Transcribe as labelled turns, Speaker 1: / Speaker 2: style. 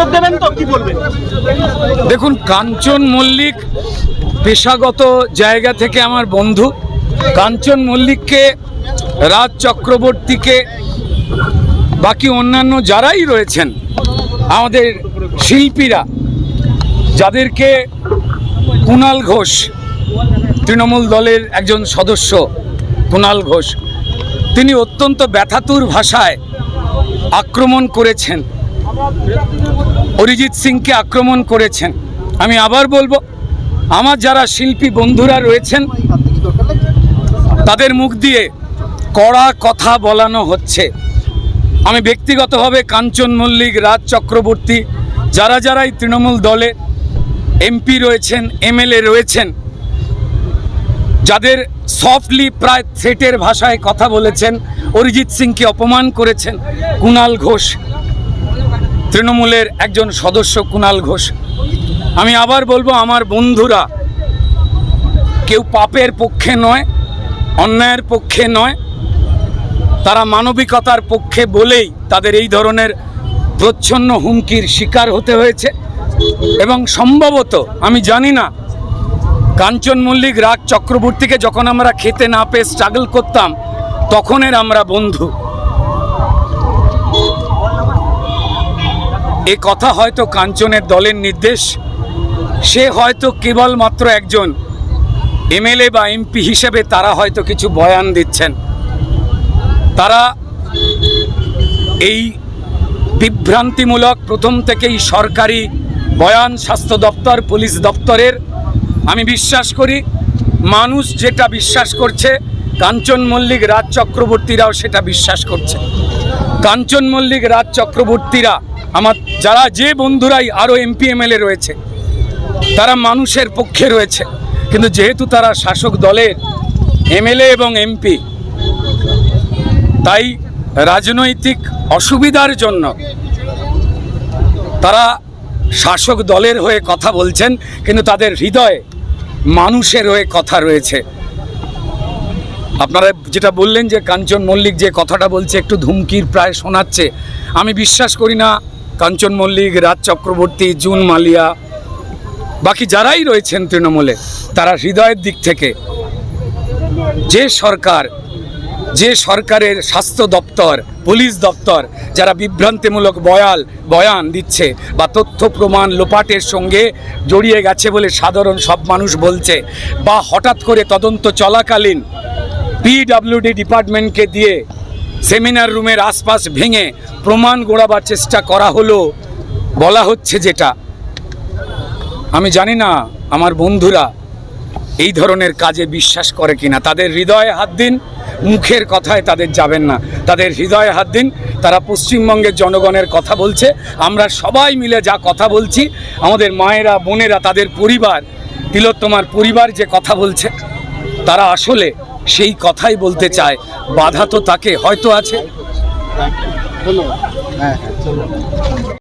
Speaker 1: Vote দেবেন তো, কি বলবেন?
Speaker 2: দেখুন, কাঞ্চন মল্লিক পেশাগত জায়গা থেকে আমার বন্ধু। কাঞ্চন মল্লিককে, রাজ চক্রবর্তীকে, বাকি অন্যান্য যারাই রয়েছেন আমাদের শিল্পীরা, যাদেরকে কুণাল ঘোষ, তৃণমূল দলের একজন সদস্য কুণাল ঘোষ, তিনি অত্যন্ত ব্যথাতুর ভাষায় আক্রমণ করেছেন, অরিজিৎ সিংকে আক্রমণ করেছেন। আমি আবার বলবো, আমার যারা শিল্পী বন্ধুরা রয়েছেন তাদের মুখ দিয়ে কড়া কথা বলানো হচ্ছে। আমি ব্যক্তিগতভাবে কাঞ্চন মল্লিক, রাজ চক্রবর্তী, যারাই তৃণমূল দলে এমপি রয়েছেন, এমএলএ রয়েছেন, যাদের সফটলি প্রায় থ্রেটের ভাষায় কথা বলেছেন, অরিজিৎ সিংকে অপমান করেছেন, কুণাল ঘোষ, তৃণমূলের একজন সদস্য কুণাল ঘোষ। আমি আবার বলবো, আমার বন্ধুরা কেউ পাপের পক্ষে নয়, অন্যায়ের পক্ষে নয়, তারা মানবিকতার পক্ষে বলেই তাদের এই ধরনের প্রচ্ছন্ন হুমকির শিকার হতে হয়েছে। এবং সম্ভবত, আমি জানি না, কাঞ্চন মল্লিক, রাজ চক্রবর্তীকে যখন আমরা খেতে না পেয়ে স্ট্রাগল করতাম তখনের আমরা বন্ধু। এ কথা হয়তো কাঞ্চনের দলের নির্দেশ, সে হয়তো কেবলমাত্র একজন এমএলএ বা এমপি হিসেবে তারা হয়তো কিছু বয়ান দিচ্ছেন। তারা এই বিভ্রান্তিমূলক প্রথম থেকেই সরকারি বয়ান, স্বাস্থ্য দপ্তর, পুলিশ দপ্তরের, আমি বিশ্বাস করি মানুষ যেটা বিশ্বাস করছে কাঞ্চন মল্লিক, রাজ চক্রবর্তীরাও সেটা বিশ্বাস করছে। কাঞ্চন মল্লিক, রাজ চক্রবর্তীরা, আমার যারা যে বন্ধুরাই আরও এমপি এমএলএ রয়েছে, তারা মানুষের পক্ষে রয়েছে, কিন্তু যেহেতু তারা শাসক দলের এমএলএ এবং এমপি, তাই রাজনৈতিক অসুবিধার জন্য তারা শাসক দলের হয়ে কথা বলছেন, কিন্তু তাদের হৃদয়ে মানুষের হয়ে কথা রয়েছে। আপনারা যেটা বললেন যে কাঞ্চন মল্লিক যে কথাটা বলছে একটু ধুমকির প্রায় শোনাচ্ছে, আমি বিশ্বাস করি না কাঞ্চন মল্লিক, রাজ চক্রবর্তী, জুন মালিয়া, বাকি যারাই রয়েছেন তৃণমূলে, তারা হৃদয়ের দিক থেকে যে সরকারের স্বাস্থ্য দপ্তর, পুলিশ দপ্তর যারা বিভ্রান্তিমূলক বয়ান দিচ্ছে বা তথ্য প্রমাণ লোপাটের সঙ্গে জড়িয়ে গেছে বলে সাধারণ সব মানুষ বলছে, বা হঠাৎ করে তদন্ত চলাকালীন পিডব্লিউডি ডিপার্টমেন্টকে দিয়ে সেমিনার রুমের আশপাশ ভেঙে প্রমাণ গোড়াবার চেষ্টা করা হলো বলা হচ্ছে, যেটা আমি জানি না আমার বন্ধুরা এই ধরনের কাজে বিশ্বাস করে কিনা। তাদের হৃদয়ে হাত দিন, মুখের কথায় তাদের যাবেন না, তাদের হৃদয়ে হাত দিন। তারা পশ্চিমবঙ্গের জনগণের কথা বলছে, আমরা সবাই মিলে যা কথা বলছি, আমাদের মায়েরা, বোনেরা, তাদের পরিবার, তিলোত্তমার পরিবার যে কথা বলছে, তারা আসলে সেই কথাই বলতে চায়। বাধা তো তাকে হয়তো আছে।